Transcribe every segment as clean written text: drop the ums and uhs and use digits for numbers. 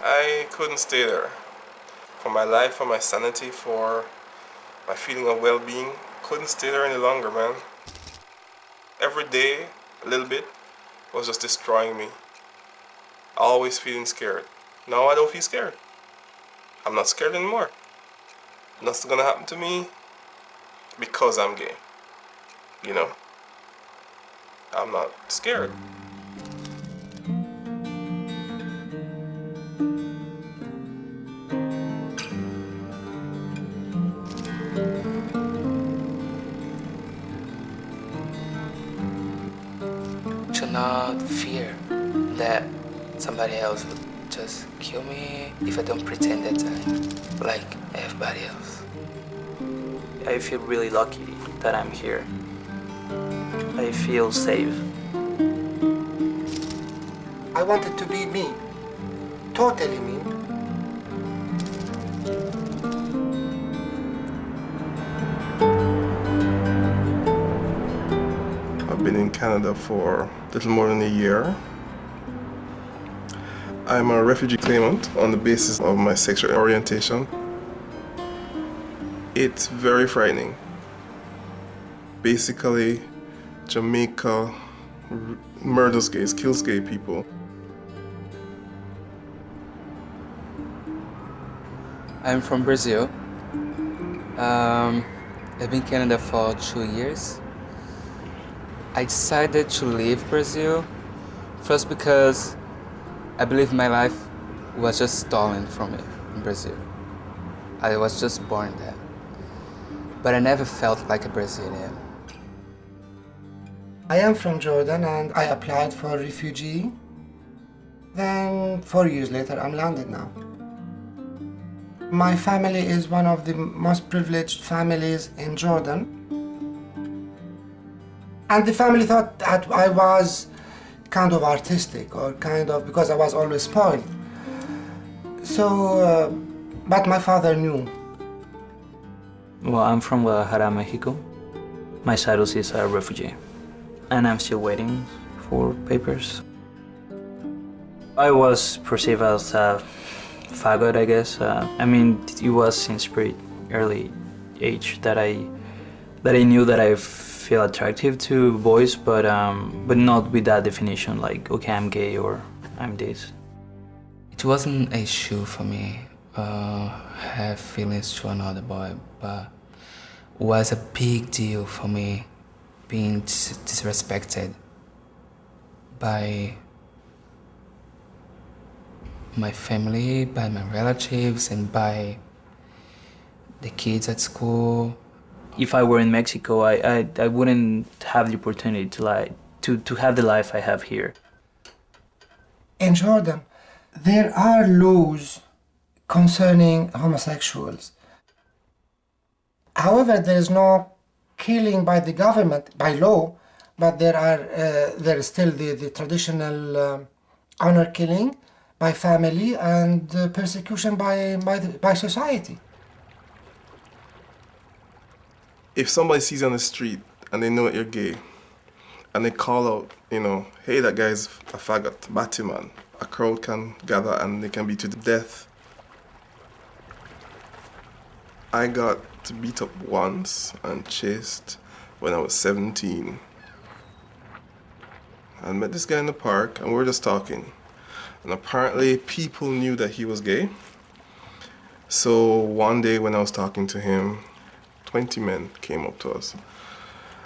I couldn't stay there. For my life, for my sanity, for my feeling of well-being, couldn't stay there any longer, man. Every day, a little bit, was just destroying me. Always feeling scared. Now I don't feel scared. I'm not scared anymore. Nothing's gonna happen to me because I'm gay. You know? I'm not scared. To not fear that somebody else would just kill me if I don't pretend that I'm like everybody else. I feel really lucky that I'm here. I feel safe. I wanted to be me, totally me. I've been in Canada for a little more than a year. I'm a refugee claimant on the basis of my sexual orientation. It's very frightening. Basically, Jamaica murders gays, kills gay people. I'm from Brazil. I've been in Canada for 2 years. I decided to leave Brazil first because I believe my life was just stolen from me in Brazil. I was just born there. But I never felt like a Brazilian. I am from Jordan and I applied for refugee. Then 4 years later, I'm landed now. My family is one of the most privileged families in Jordan. And the family thought that I was kind of artistic or kind of, because I was always spoiled. So, but my father knew. Well, I'm from Guadalajara, Mexico. My status is a refugee, and I'm still waiting for papers. I was perceived as a faggot, I guess. I mean, it was since pretty early age that I knew that I feel attractive to boys, but not with that definition, like, okay, I'm gay or I'm this. It wasn't an issue for me have feelings to another boy, but it was a big deal for me being disrespected by my family, by my relatives, and by the kids at school. If I were in Mexico, I wouldn't have the opportunity to have the life I have here. In Jordan, there are laws concerning homosexuals. However, there is no killing by the government, by law, but there is still the traditional honor killing by family and persecution by society. If somebody sees you on the street and they know that you're gay, and they call out, hey, that guy's a faggot, Mathew, man, a crowd can gather and they can beat you to death. I got beat up once and chased when I was 17. I met this guy in the park and we were just talking. And apparently people knew that he was gay. So one day when I was talking to him, 20 men came up to us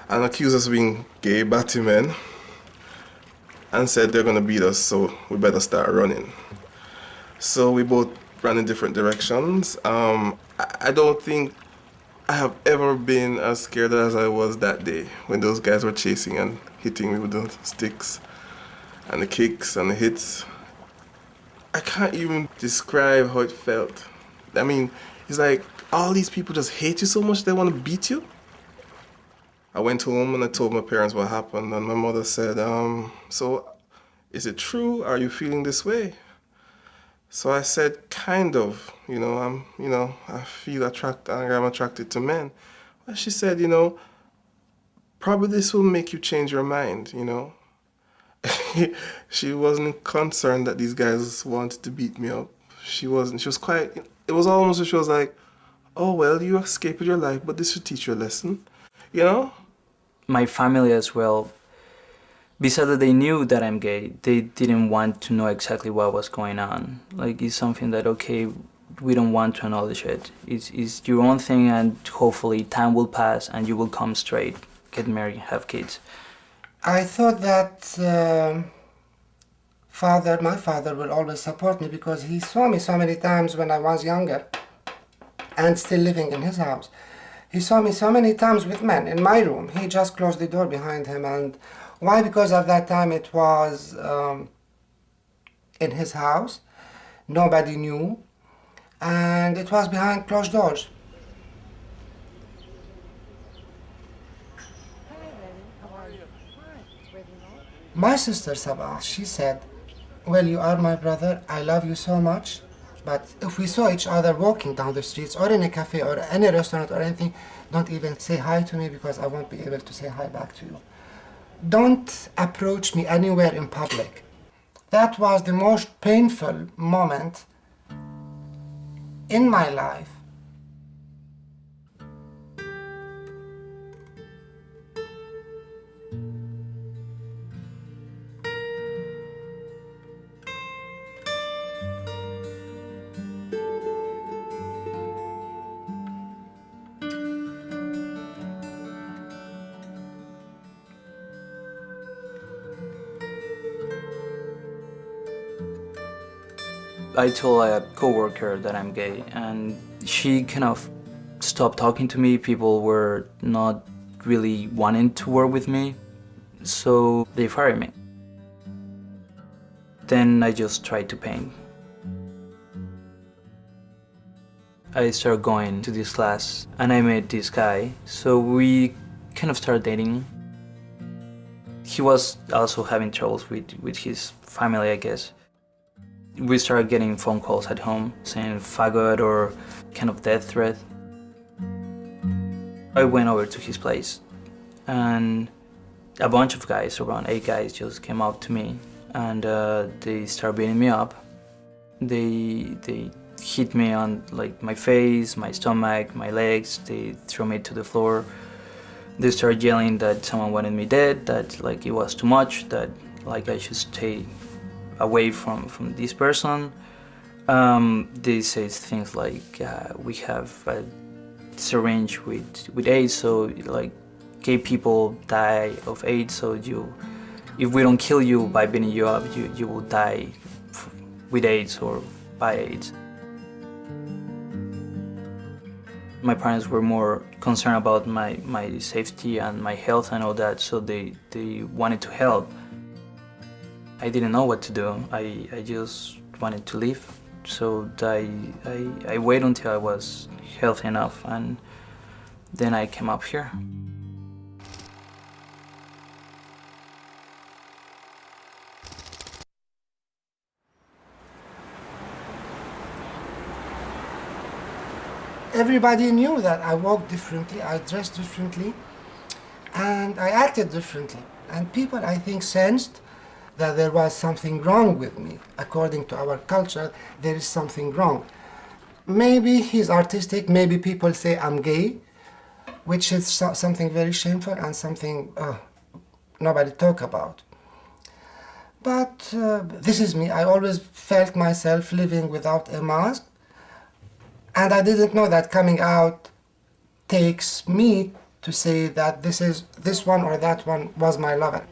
and accused us of being gay, batty men, and said they're gonna beat us, so we better start running. So we both ran in different directions. I don't think I have ever been as scared as I was that day when those guys were chasing and hitting me with the sticks and the kicks and the hits. I can't even describe how it felt. I mean, it's like all these people just hate you so much they want to beat you. I went home and I told my parents what happened, and my mother said, so is it true? Are you feeling this way? So I said, kind of, I feel attracted, I'm attracted to men. Well, she said, probably this will make you change your mind, She wasn't concerned that these guys wanted to beat me up. she wasn't. She was quite. It was almost as she was like, "Oh well, you escaped with your life, but this should teach you a lesson," you know. My family as well, besides that they knew that I'm gay, they didn't want to know exactly what was going on. Like, it's something that, okay, we don't want to acknowledge it. It's your own thing, and hopefully time will pass and you will come straight, get married, have kids. I thought that my father will always support me because he saw me so many times when I was younger and still living in his house. He saw me so many times with men in my room. He just closed the door behind him. And why? Because at that time it was in his house. Nobody knew. And it was behind closed doors. My sister Sabah, she said, well, you are my brother, I love you so much, but if we saw each other walking down the streets or in a cafe or any restaurant or anything, don't even say hi to me because I won't be able to say hi back to you. Don't approach me anywhere in public. That was the most painful moment in my life. I told a coworker that I'm gay, and she kind of stopped talking to me. People were not really wanting to work with me, so they fired me. Then I just tried to paint. I started going to this class, and I met this guy, so we kind of started dating. He was also having troubles with his family, I guess. We started getting phone calls at home saying faggot or kind of death threat. I went over to his place, and a bunch of guys, around 8 guys, just came up to me, and they started beating me up. They hit me on like my face, my stomach, my legs. They threw me to the floor. They started yelling that someone wanted me dead, that like it was too much, that like I should stay away from this person. They say things like, we have a syringe with AIDS, so like gay people die of AIDS, so if we don't kill you by beating you up, you will die with AIDS or by AIDS. My parents were more concerned about my safety and my health and all that, so they wanted to help. I didn't know what to do. I just wanted to leave. So I waited until I was healthy enough, and then I came up here. Everybody knew that I walked differently, I dressed differently, and I acted differently. And people, I think, sensed that there was something wrong with me. According to our culture, there is something wrong. Maybe he's artistic, maybe people say I'm gay, which is something very shameful and something nobody talk about. But this is me. I always felt myself living without a mask, and I didn't know that coming out takes me to say that this one or that one was my lover.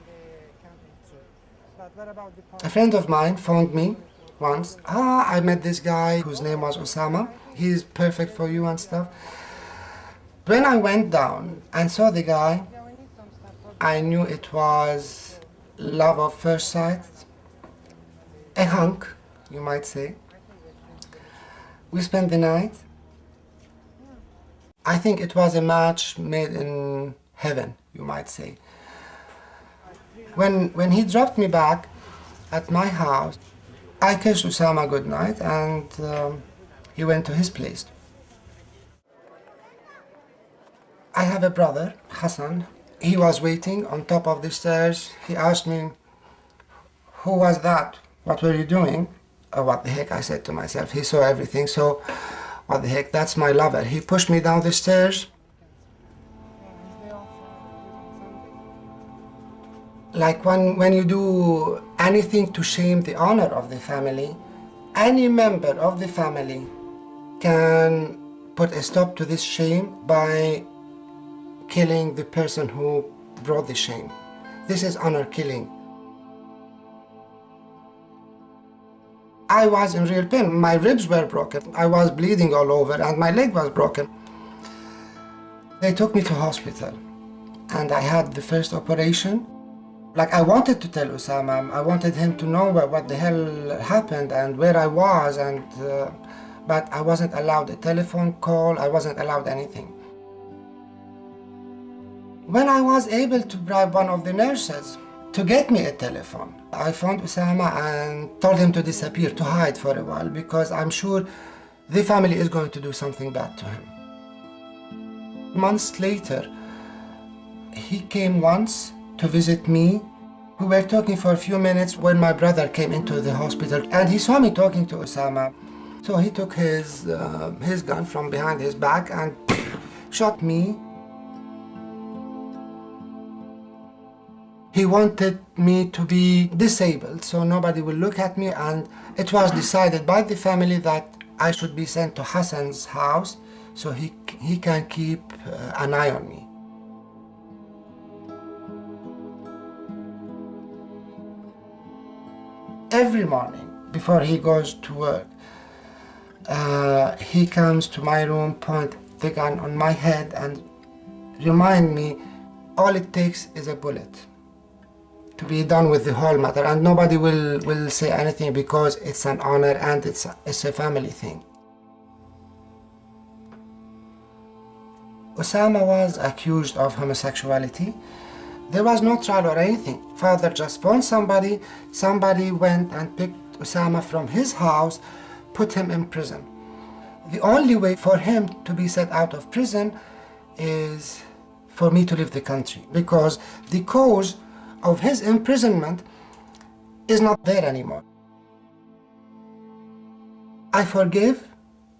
A friend of mine phoned me once. I met this guy whose name was Osama. He's perfect for you and stuff. When I went down and saw the guy, I knew it was love at first sight. A hunk, you might say. We spent the night. I think it was a match made in heaven, you might say. When he dropped me back at my house, I kissed Osama goodnight, and he went to his place. I have a brother, Hassan. He was waiting on top of the stairs. He asked me, who was that? What were you doing? What the heck, I said to myself. He saw everything, so what the heck, that's my lover. He pushed me down the stairs. Like when you do anything to shame the honor of the family, any member of the family can put a stop to this shame by killing the person who brought the shame. This is honor killing. I was in real pain. My ribs were broken. I was bleeding all over and my leg was broken. They took me to hospital and I had the first operation. Like, I wanted to tell Osama, I wanted him to know what the hell happened and where I was, and but I wasn't allowed a telephone call, I wasn't allowed anything. When I was able to bribe one of the nurses to get me a telephone, I phoned Osama and told him to disappear, to hide for a while, because I'm sure the family is going to do something bad to him. Months later, he came once to visit me. We were talking for a few minutes when my brother came into the hospital and he saw me talking to Osama. So he took his gun from behind his back and shot me. He wanted me to be disabled so nobody will look at me, and it was decided by the family that I should be sent to Hassan's house so he can keep an eye on me. Every morning before he goes to work, he comes to my room, point the gun on my head and remind me all it takes is a bullet to be done with the whole matter, and nobody will say anything because it's an honor and it's a family thing. Osama was accused of homosexuality. There was no trial or anything. Father just phoned somebody went and picked Osama from his house, put him in prison. The only way for him to be set out of prison is for me to leave the country, because the cause of his imprisonment is not there anymore. I forgive,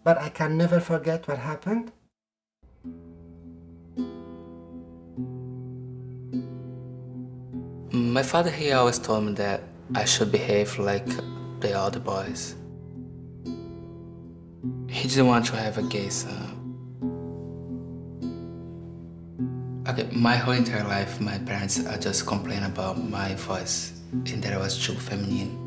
but I can never forget what happened. My father, he always told me that I should behave like the other boys. He didn't want to have a gay son. Okay, my whole entire life, my parents just complain about my voice and that I was too feminine.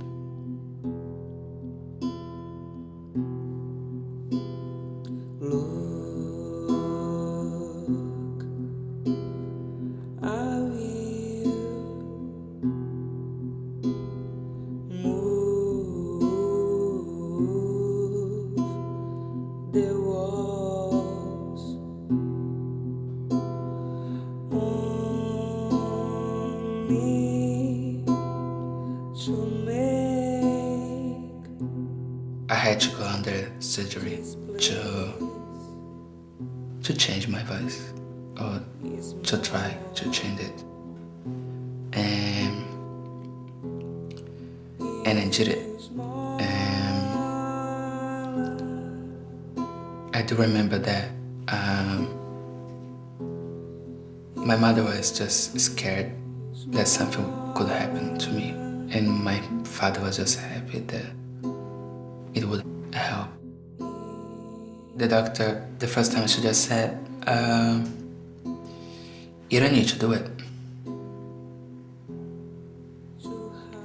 I had to go under surgery to change my voice, or to try to change it, and I did it. I do remember that my mother was just scared that something could happen to me, and my father was just happy that it would help. The doctor, the first time, she just said, you don't need to do it.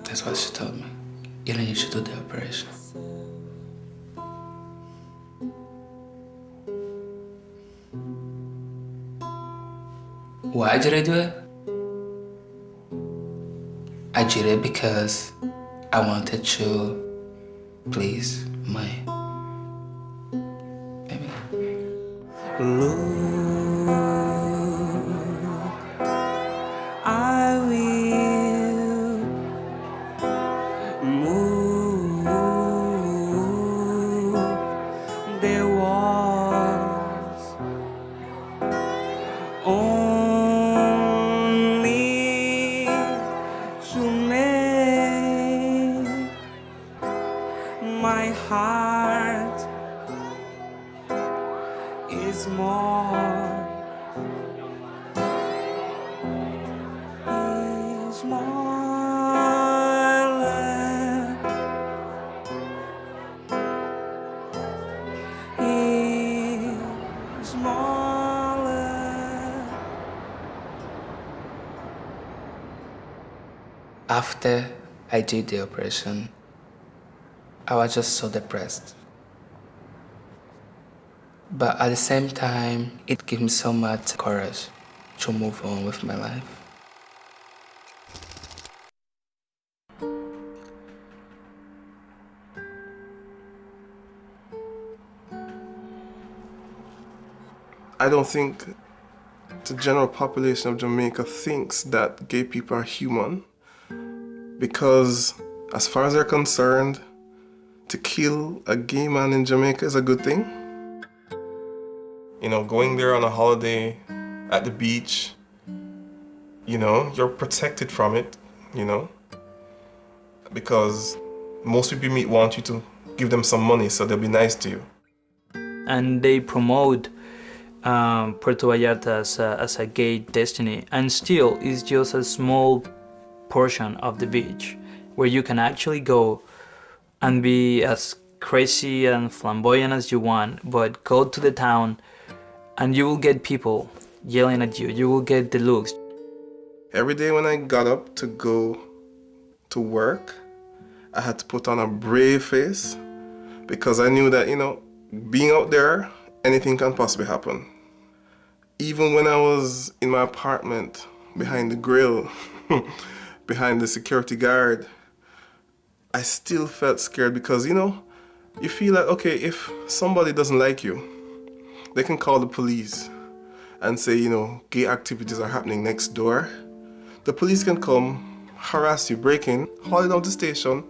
That's what she told me. You don't need to do the operation. Why did I do it? I did it because I wanted to please my baby. Look, I will move the walls only to make my heart is more. Is more love. Is more love. After I did the operation, I was just so depressed. But at the same time, it gave me so much courage to move on with my life. I don't think the general population of Jamaica thinks that gay people are human, because as far as they're concerned, to kill a gay man in Jamaica is a good thing. You know, going there on a holiday at the beach, you know, you're protected from it, you know, because most people you meet want you to give them some money so they'll be nice to you. And they promote Puerto Vallarta as a gay destiny, and still it's just a small portion of the beach where you can actually go and be as crazy and flamboyant as you want, but go to the town and you will get people yelling at you. You will get the looks. Every day when I got up to go to work, I had to put on a brave face, because I knew that, you know, being out there, anything can possibly happen. Even when I was in my apartment, behind the grill, behind the security guard, I still felt scared, because, you know, you feel like, okay, if somebody doesn't like you, they can call the police and say, you know, gay activities are happening next door. The police can come, harass you, break in, haul you down to the station,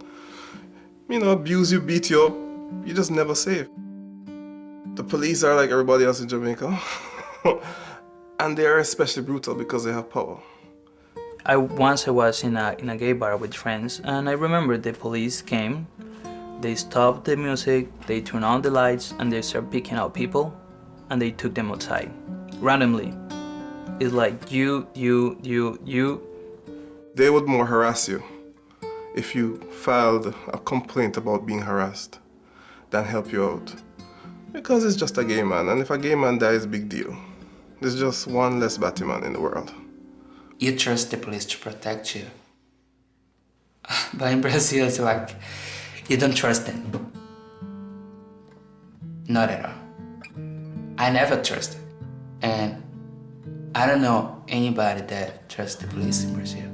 you know, abuse you, beat you up. You're just never safe. The police are like everybody else in Jamaica. And they are especially brutal because they have power. Once I was in a gay bar with friends, and I remember the police came, they stopped the music, they turned on the lights, and they started picking out people, and they took them outside, randomly. It's like, you. They would more harass you if you filed a complaint about being harassed than help you out. Because it's just a gay man, and if a gay man dies, big deal. There's just one less batty man in the world. You trust the police to protect you. But in Brazil, it's like, you don't trust them. Not at all. I never trusted. And I don't know anybody that trusts the police in Brazil.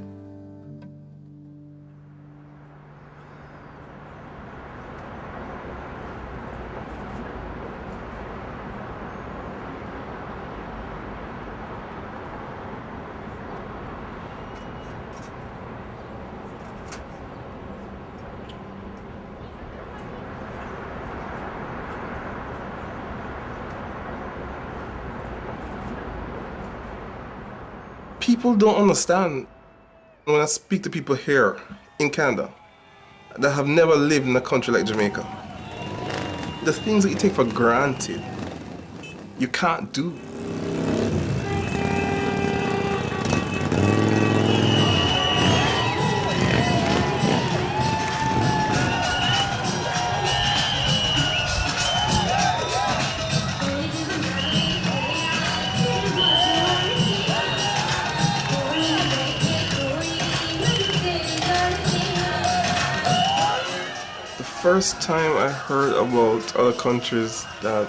People don't understand. When I speak to people here in Canada that have never lived in a country like Jamaica, the things that you take for granted, you can't do. First time I heard about other countries that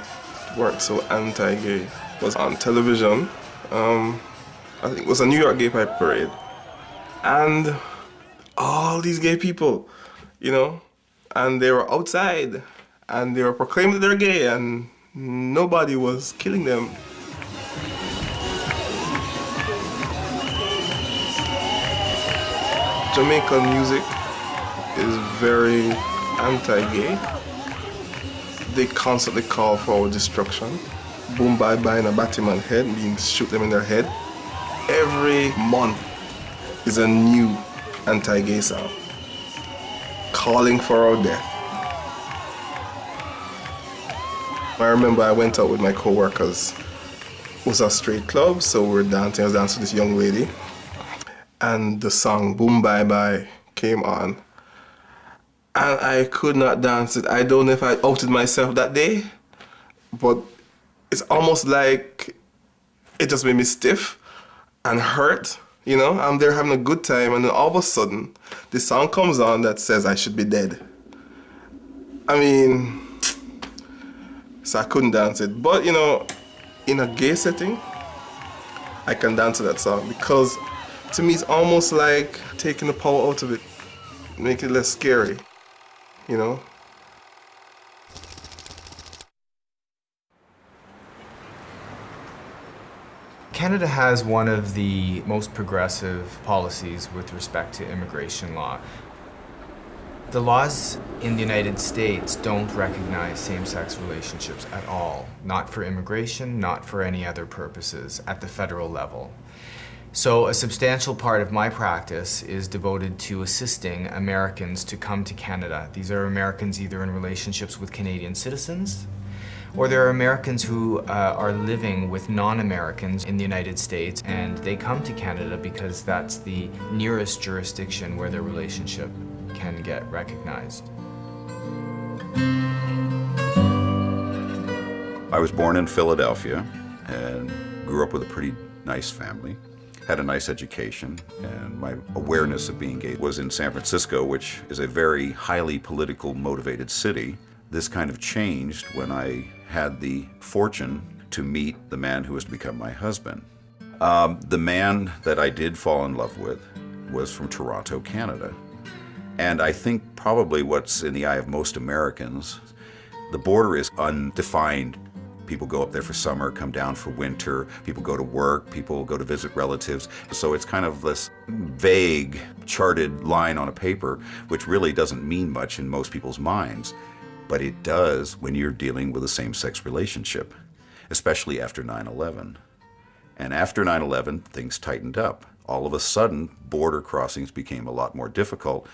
weren't so anti-gay was on television. I think it was a New York Gay Pride Parade. And all these gay people, you know, and they were outside and they were proclaiming that they're gay and nobody was killing them. Jamaican music is very anti-gay. They constantly call for our destruction. Boom bye bye in a Batman head, means shoot them in their head. Every month is a new anti-gay song calling for our death. I remember I went out with my co-workers. It was a straight club, so we were dancing. I was dancing with this young lady. And the song Boom Bye Bye came on. And I could not dance it. I don't know if I outed myself that day, but it's almost like it just made me stiff and hurt. You know, I'm there having a good time, and then all of a sudden, this song comes on that says I should be dead. I mean, so I couldn't dance it. But, you know, in a gay setting, I can dance to that song because to me it's almost like taking the power out of it, making it less scary, you know? Canada has one of the most progressive policies with respect to immigration law. The laws in the United States don't recognize same-sex relationships at all, not for immigration, not for any other purposes at the federal level. So a substantial part of my practice is devoted to assisting Americans to come to Canada. These are Americans either in relationships with Canadian citizens, or there are Americans who are living with non-Americans in the United States, and they come to Canada because that's the nearest jurisdiction where their relationship can get recognized. I was born in Philadelphia and grew up with a pretty nice family. Had a nice education, and my awareness of being gay was in San Francisco, which is a very highly political motivated city. This kind of changed when I had the fortune to meet the man who was to become my husband. The man that I did fall in love with was from Toronto, Canada. And I think probably what's in the eye of most Americans, the border is undefined. People go up there for summer, come down for winter, people go to work, people go to visit relatives. So it's kind of this vague, charted line on a paper, which really doesn't mean much in most people's minds. But it does when you're dealing with a same-sex relationship, especially after 9/11. And after 9/11, things tightened up. All of a sudden, border crossings became a lot more difficult,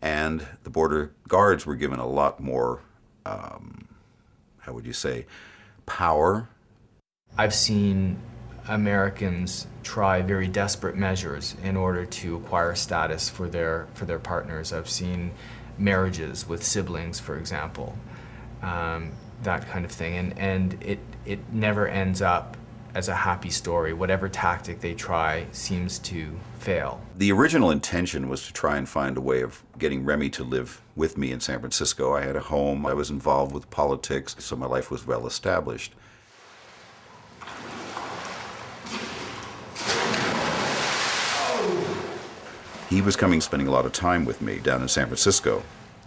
and the border guards were given a lot more, how would you say, power. I've seen Americans try very desperate measures in order to acquire status for their partners. I've seen marriages with siblings, for example, that kind of thing, and it never ends up as a happy story. Whatever tactic they try seems to fail. The original intention was to try and find a way of getting Remy to live with me in San Francisco. I had a home, I was involved with politics, so my life was well established. He was coming, spending a lot of time with me down in San Francisco.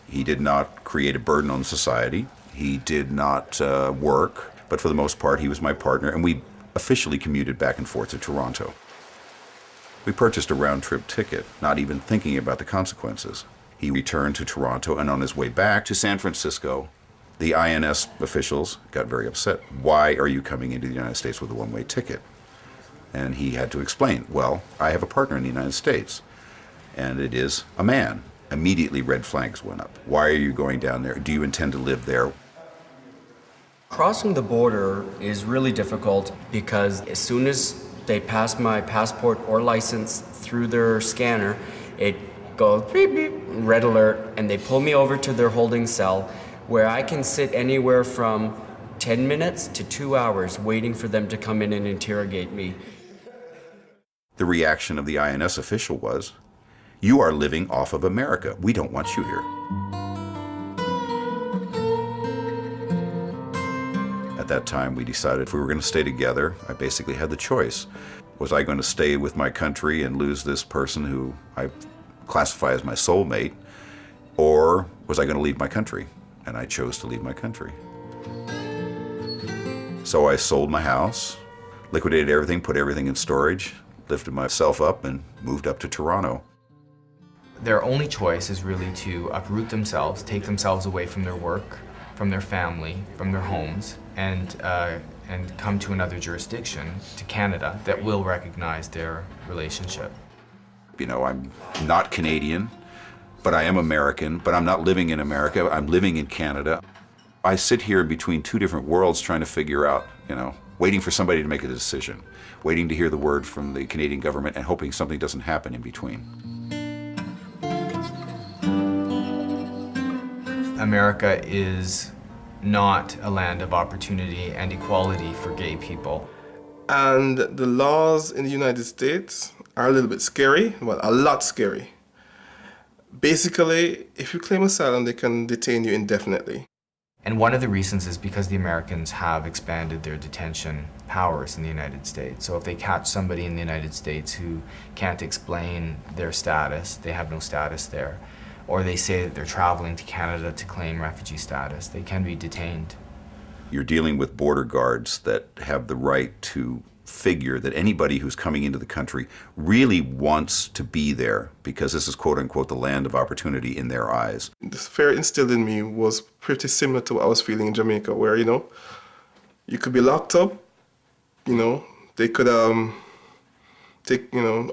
He did not create a burden on society. He did not work, but for the most part, he was my partner, and we officially commuted back and forth to Toronto. We purchased a round-trip ticket, not even thinking about the consequences. He returned to Toronto, and on his way back to San Francisco, the INS officials got very upset. Why are you coming into the United States with a one-way ticket? And he had to explain, well, I have a partner in the United States, and it is a man. Immediately red flags went up. Why are you going down there? Do you intend to live there? Crossing the border is really difficult because as soon as they pass my passport or license through their scanner, it goes beep, beep, red alert, and they pull me over to their holding cell where I can sit anywhere from 10 minutes to 2 hours waiting for them to come in and interrogate me. The reaction of the INS official was, you are living off of America. We don't want you here. At that time, we decided if we were going to stay together, I basically had the choice. Was I going to stay with my country and lose this person who I classify as my soulmate, or was I going to leave my country? And I chose to leave my country. So I sold my house, liquidated everything, put everything in storage, lifted myself up, and moved up to Toronto. Their only choice is really to uproot themselves, take themselves away from their work, from their family, from their homes, and come to another jurisdiction, to Canada, that will recognize their relationship. You know, I'm not Canadian, but I am American, but I'm not living in America, I'm living in Canada. I sit here between two different worlds trying to figure out, waiting for somebody to make a decision, waiting to hear the word from the Canadian government and hoping something doesn't happen in between. America is not a land of opportunity and equality for gay people. And the laws in the United States are a little bit scary, well, a lot scary. Basically, if you claim asylum, they can detain you indefinitely. And one of the reasons is because the Americans have expanded their detention powers in the United States. So if they catch somebody in the United States who can't explain their status, they have no status there, or they say that they're traveling to Canada to claim refugee status, they can be detained. You're dealing with border guards that have the right to figure that anybody who's coming into the country really wants to be there because this is quote unquote the land of opportunity in their eyes. The fear instilled in me was pretty similar to what I was feeling in Jamaica, where, you could be locked up, they could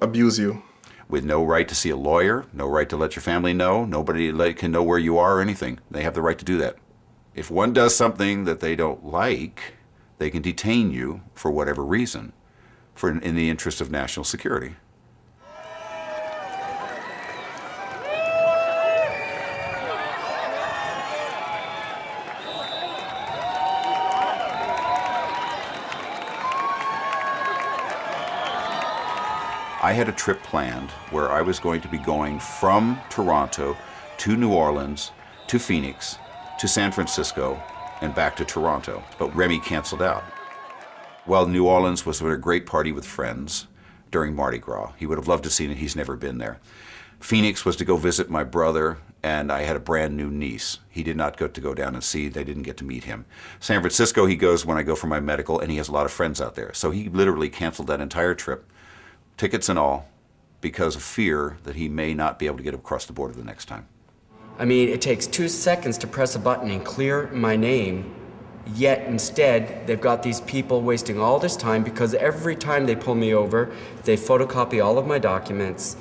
abuse you. With no right to see a lawyer, no right to let your family know, nobody can know where you are or anything. They have the right to do that. If one does something that they don't like, they can detain you for whatever reason, in the interest of national security. I had a trip planned where I was going to be going from Toronto to New Orleans to Phoenix to San Francisco and back to Toronto, but Remy canceled out. Well, New Orleans was a great party with friends during Mardi Gras. He would have loved to see it, he's never been there. Phoenix was to go visit my brother, and I had a brand new niece. He did not get to go down and see, they didn't get to meet him. San Francisco, he goes when I go for my medical, and he has a lot of friends out there. So he literally canceled that entire trip, tickets and all, because of fear that he may not be able to get across the border the next time. I mean, it takes 2 seconds to press a button and clear my name, yet instead they've got these people wasting all this time because every time they pull me over, they photocopy all of my documents,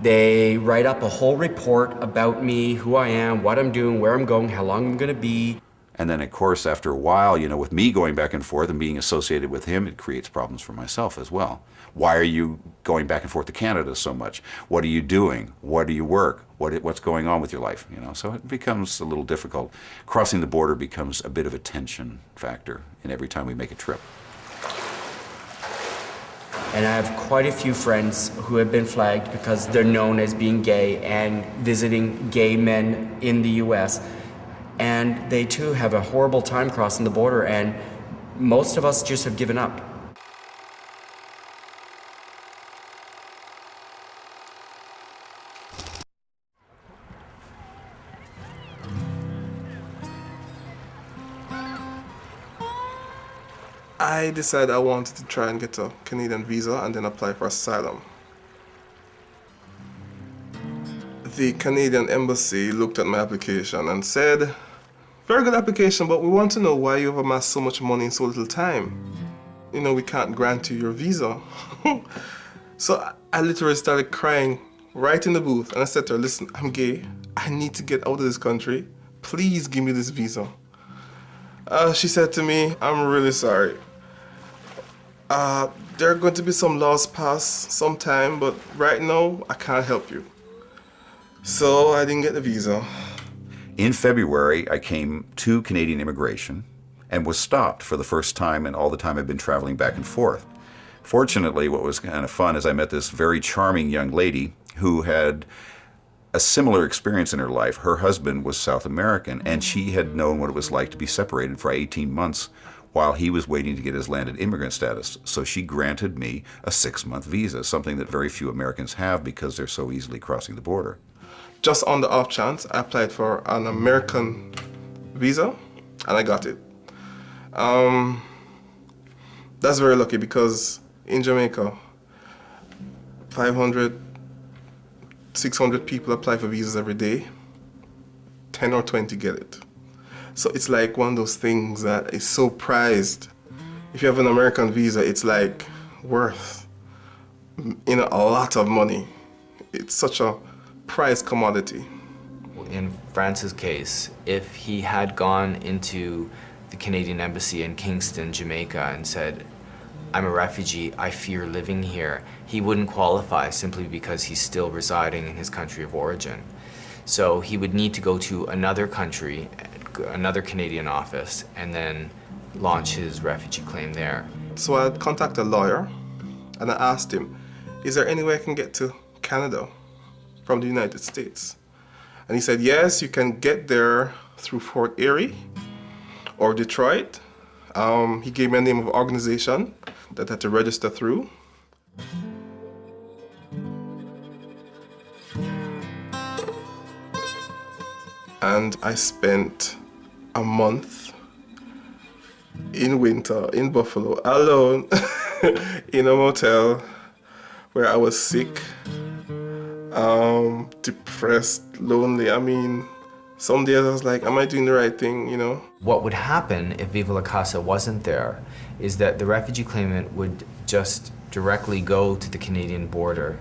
they write up a whole report about me, who I am, what I'm doing, where I'm going, how long I'm gonna be. And then, of course, after a while, with me going back and forth and being associated with him, it creates problems for myself as well. Why are you going back and forth to Canada so much? What are you doing? Where do you work? What's going on with your life? So it becomes a little difficult. Crossing the border becomes a bit of a tension factor in every time we make a trip. And I have quite a few friends who have been flagged because they're known as being gay and visiting gay men in the US. And they too have a horrible time crossing the border, and most of us just have given up. I decided I wanted to try and get a Canadian visa and then apply for asylum. The Canadian embassy looked at my application and said, "Very good application, but we want to know why you have amassed so much money in so little time. We can't grant you your visa." So I literally started crying right in the booth, and I said to her, "Listen, I'm gay. I need to get out of this country. Please give me this visa." She said to me, "I'm really sorry. There are going to be some laws passed sometime, but right now I can't help you." So I didn't get the visa. In February, I came to Canadian immigration and was stopped for the first time in all the time I've been traveling back and forth. Fortunately, what was kind of fun is I met this very charming young lady who had a similar experience in her life. Her husband was South American, and she had known what it was like to be separated for 18 months while he was waiting to get his landed immigrant status. So she granted me a 6-month visa, something that very few Americans have because they're so easily crossing the border. Just on the off chance, I applied for an American visa, and I got it. That's very lucky because in Jamaica, 500, 600 people apply for visas every day. 10 or 20 get it. So it's like one of those things that is so prized. If you have an American visa, it's like worth a lot of money. It's such a prized commodity. in France's case, if he had gone into the Canadian embassy in Kingston, Jamaica, and said, I'm a refugee, I fear living here, he wouldn't qualify simply because he's still residing in his country of origin. So he would need to go to another country, another Canadian office, and then launch his refugee claim there. So I contacted a lawyer and I asked him, is there any way I can get to Canada from the United States? And he said, yes, you can get there through Fort Erie or Detroit. He gave me a name of an organization that I had to register through. And I spent a month in winter in Buffalo alone in a motel where I was sick, depressed, lonely. I mean, some days I was like, am I doing the right thing, you know? What would happen if Viva la Casa wasn't there is that the refugee claimant would just directly go to the Canadian border.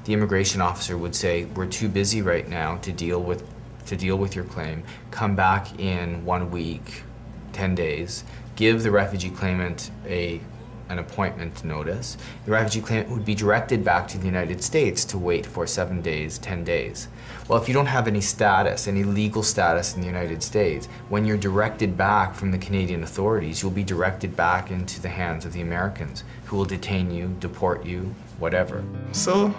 The immigration officer would say, we're too busy right now to deal with your claim. Come back in 1 week, 10 days, give the refugee claimant an appointment notice. The refugee claimant would be directed back to the United States to wait for 7 days, 10 days. Well, if you don't have any status, any legal status in the United States, when you're directed back from the Canadian authorities, you'll be directed back into the hands of the Americans, who will detain you, deport you, whatever. So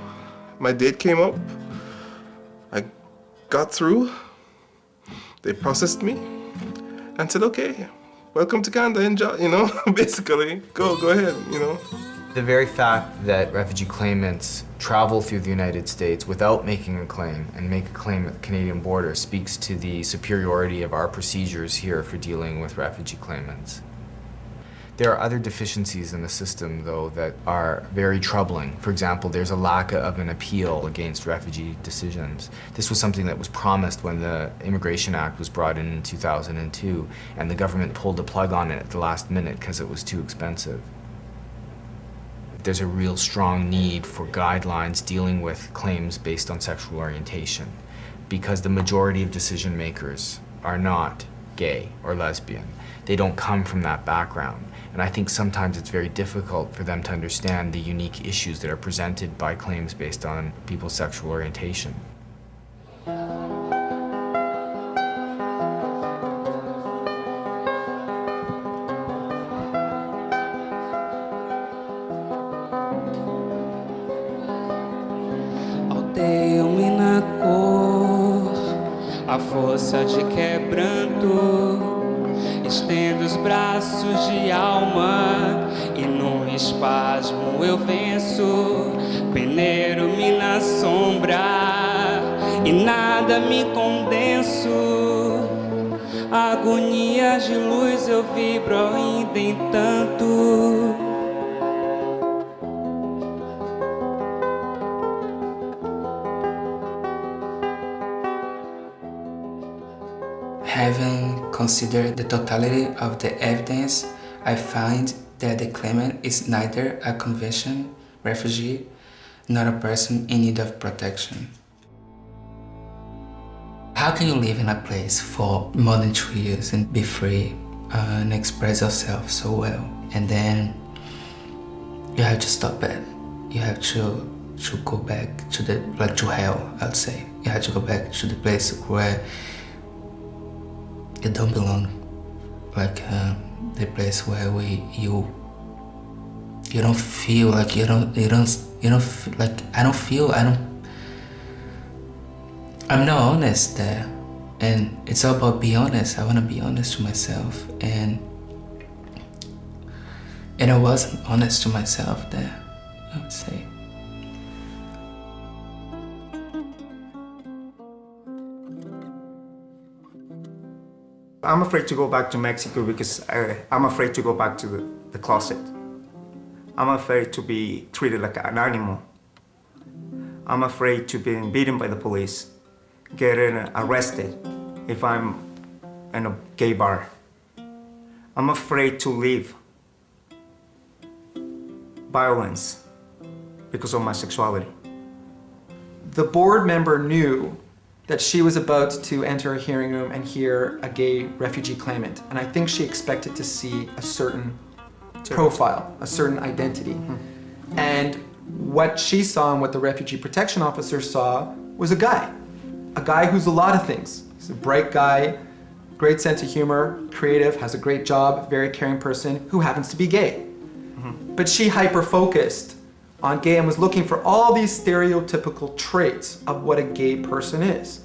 my date came up, I got through, they processed me and said, okay, welcome to Canada, enjoy, you know, basically, go ahead, you know. The very fact that refugee claimants travel through the United States without making a claim and make a claim at the Canadian border speaks to the superiority of our procedures here for dealing with refugee claimants. There are other deficiencies in the system, though, that are very troubling. For example, there's a lack of an appeal against refugee decisions. This was something that was promised when the Immigration Act was brought in 2002, and the government pulled the plug on it at the last minute because it was too expensive. There's a real strong need for guidelines dealing with claims based on sexual orientation, because the majority of decision makers are not gay or lesbian. They don't come from that background. And I think sometimes it's very difficult for them to understand the unique issues that are presented by claims based on people's sexual orientation. Alteio-me na cor, a força de quebranto. Estendo os braços de alma e num espasmo eu venço. Peneiro-me na sombra e nada me condenso. Agonias de luz eu vibro ainda em tanto. Having considered the totality of the evidence, I find that the claimant is neither a convention refugee nor a person in need of protection. How can you live in a place for more than 2 years and be free and express yourself so well, and then you have to stop it? You have to go back to to hell, I'd say. You have to go back to the place where you don't belong, the place where you don't feel like I'm not honest there, and it's all about being honest. I want to be honest to myself, and I wasn't honest to myself there, I would say. I'm afraid to go back to Mexico because I'm afraid to go back to the closet. I'm afraid to be treated like an animal. I'm afraid to be beaten by the police, getting arrested if I'm in a gay bar. I'm afraid to live violence because of my sexuality. The board member knew that she was about to enter a hearing room and hear a gay refugee claimant. And I think she expected to see a certain profile, a certain identity. And what she saw and what the refugee protection officer saw was a guy who's a lot of things. He's a bright guy, great sense of humor, creative, has a great job, very caring person who happens to be gay. But she hyper-focused on gay and was looking for all these stereotypical traits of what a gay person is.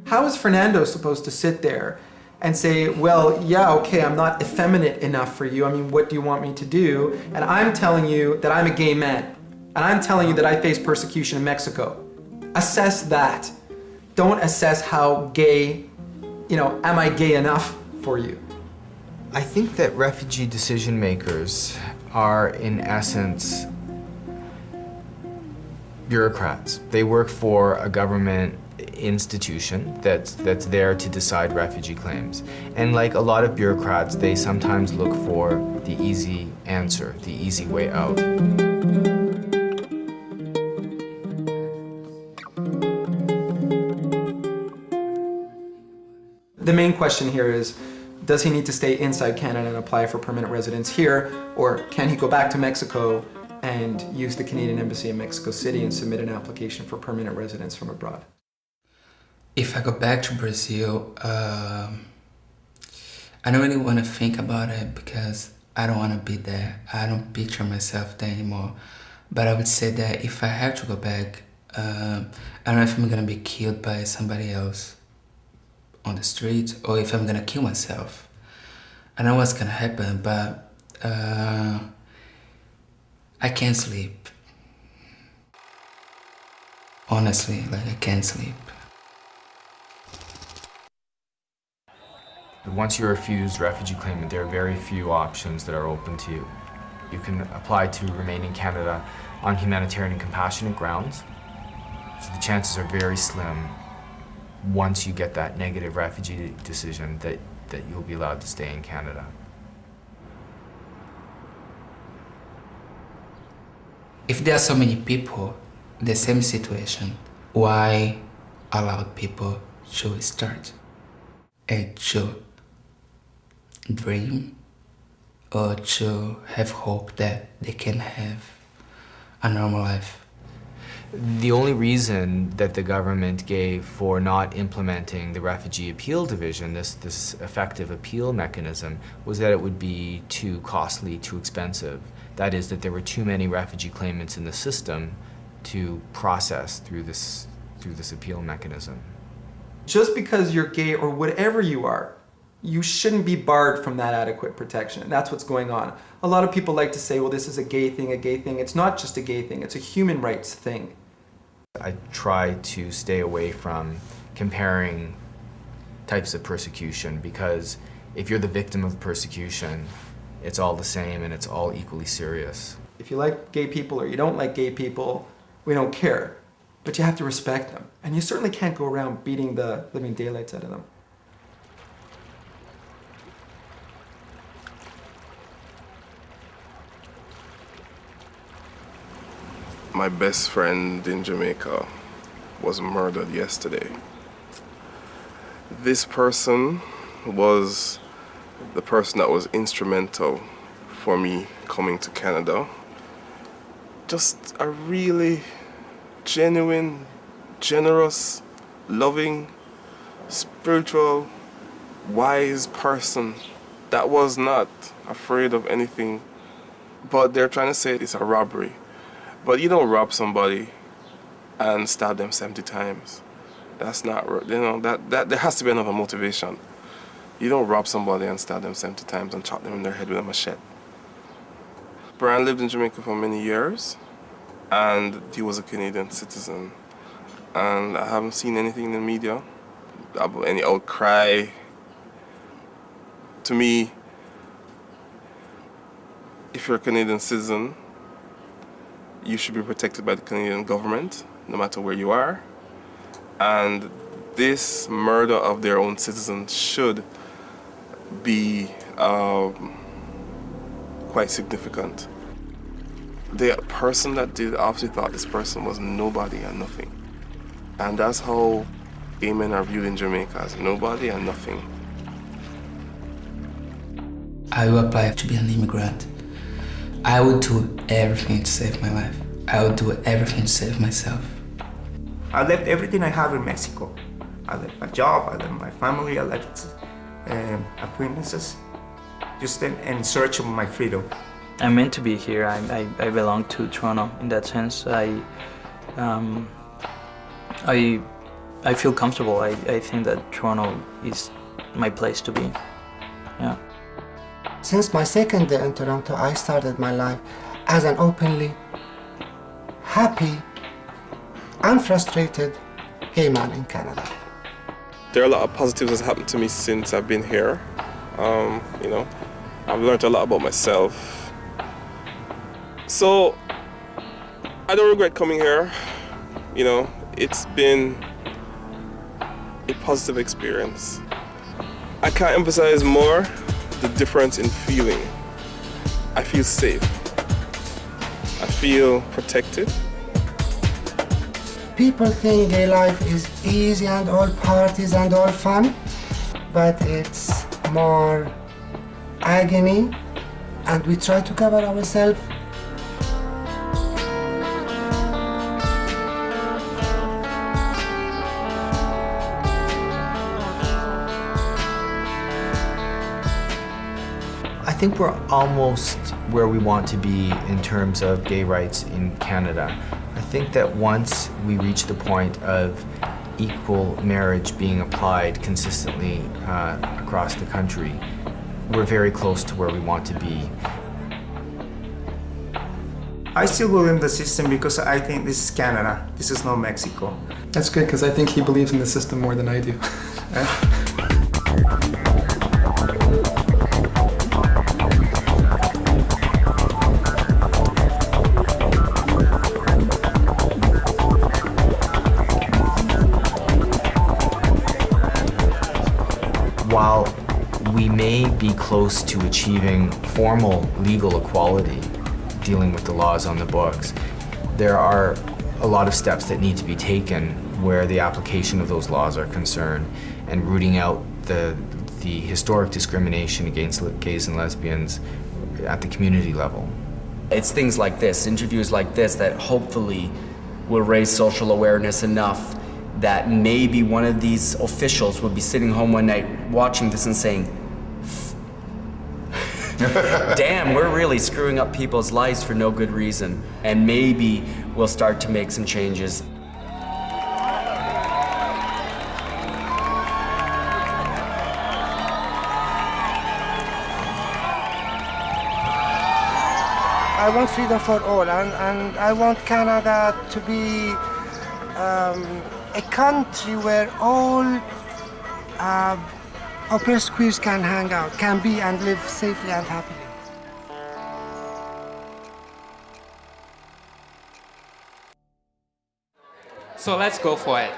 How is Fernando supposed to sit there and say, well, yeah, okay, I'm not effeminate enough for you. I mean, what do you want me to do? And I'm telling you that I'm a gay man. And I'm telling you that I face persecution in Mexico. Assess that. Don't assess how gay, am I gay enough for you? I think that refugee decision makers are, in essence, bureaucrats. They work for a government institution that's there to decide refugee claims. And like a lot of bureaucrats, they sometimes look for the easy answer, the easy way out. The main question here is, does he need to stay inside Canada and apply for permanent residence here, or can he go back to Mexico and use the Canadian Embassy in Mexico City and submit an application for permanent residence from abroad? If I go back to Brazil, I don't really want to think about it because I don't want to be there. I don't picture myself there anymore. But I would say that if I have to go back, I don't know if I'm going to be killed by somebody else on the street or if I'm going to kill myself. I don't know what's going to happen, but I can't sleep. Honestly, I can't sleep. Once you're refused refugee claimant, there are very few options that are open to you. You can apply to remain in Canada on humanitarian and compassionate grounds. So the chances are very slim once you get that negative refugee decision that you'll be allowed to stay in Canada. If there are so many people in the same situation, why allow people to start a dream or to have hope that they can have a normal life? The only reason that the government gave for not implementing the Refugee Appeal Division, this effective appeal mechanism, was that it would be too costly, too expensive. That is, that there were too many refugee claimants in the system to process through this appeal mechanism. Just because you're gay or whatever you are, you shouldn't be barred from that adequate protection. That's what's going on. A lot of people like to say, well, this is a gay thing, a gay thing. It's not just a gay thing, it's a human rights thing. I try to stay away from comparing types of persecution because if you're the victim of persecution, it's all the same and it's all equally serious. If you like gay people or you don't like gay people, we don't care. But you have to respect them. And you certainly can't go around beating the living daylights out of them. My best friend in Jamaica was murdered yesterday. This person was the person that was instrumental for me coming to Canada. Just a really genuine, generous, loving, spiritual, wise person that was not afraid of anything. But they're trying to say it's a robbery. But you don't rob somebody and stab them 70 times. That's not, that there has to be another motivation. You don't rob somebody and stab them 70 times and chop them in their head with a machete. Brian lived in Jamaica for many years, and he was a Canadian citizen. And I haven't seen anything in the media about any outcry. To me, if you're a Canadian citizen, you should be protected by the Canadian government, no matter where you are. And this murder of their own citizens should be quite significant. The person that did it obviously thought this person was nobody and nothing. And that's how gay men are viewed in Jamaica as nobody and nothing. I will apply to be an immigrant. I would do everything to save my life. I would do everything to save myself. I left everything I have in Mexico. I left my job, I left my family, I left acquaintances, just in search of my freedom. I'm meant to be here. I belong to Toronto in that sense. I feel comfortable. I think that Toronto is my place to be. Yeah. Since my second day in Toronto, I started my life as an openly happy, unfrustrated gay man in Canada. There are a lot of positives that's happened to me since I've been here. You know, I've learned a lot about myself. So, I don't regret coming here. You know, it's been a positive experience. I can't emphasize more the difference in feeling. I feel safe. I feel protected. People think gay life is easy and all parties and all fun, but it's more agony, and we try to cover ourselves. I think we're almost where we want to be in terms of gay rights in Canada. I think that once we reach the point of equal marriage being applied consistently across the country, we're very close to where we want to be. I still believe in the system because I think this is Canada, this is not Mexico. That's good, because I think he believes in the system more than I do. While we may be close to achieving formal legal equality dealing with the laws on the books, there are a lot of steps that need to be taken where the application of those laws are concerned and rooting out the historic discrimination against gays and lesbians at the community level. It's things like this, interviews like this, that hopefully will raise social awareness enough that maybe one of these officials will be sitting home one night watching this and saying, damn, we're really screwing up people's lives for no good reason. And maybe we'll start to make some changes. I want freedom for all, and I want Canada to be a country where all oppressed queers can hang out, can be and live safely and happily. So let's go for it.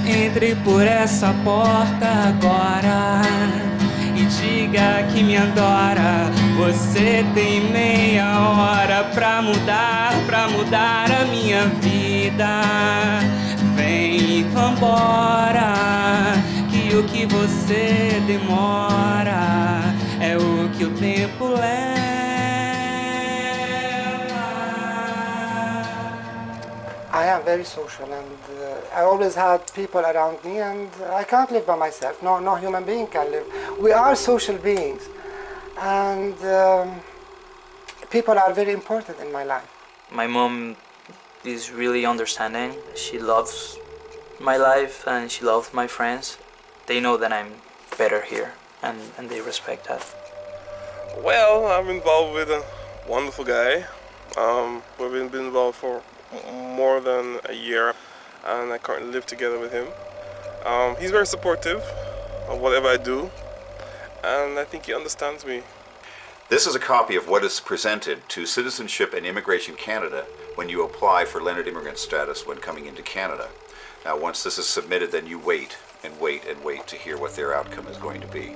Entre por essa porta agora e diga que me adora. Você tem meia hora pra mudar a minha vida. Vem e vambora, que o que você demora é o que o tempo leva. I am very social, and I always had people around me, and I can't live by myself. No human being can live. We are social beings, and people are very important in my life. My mom is really understanding. She loves my life and she loves my friends. They know that I'm better here, and they respect that. Well, I'm involved with a wonderful guy. We've been involved for more than a year, and I currently live together with him. He's very supportive of whatever I do, and I think he understands me. This is a copy of what is presented to Citizenship and Immigration Canada when you apply for Leonard immigrant status when coming into Canada. Now, once this is submitted, then you wait and wait to hear what their outcome is going to be.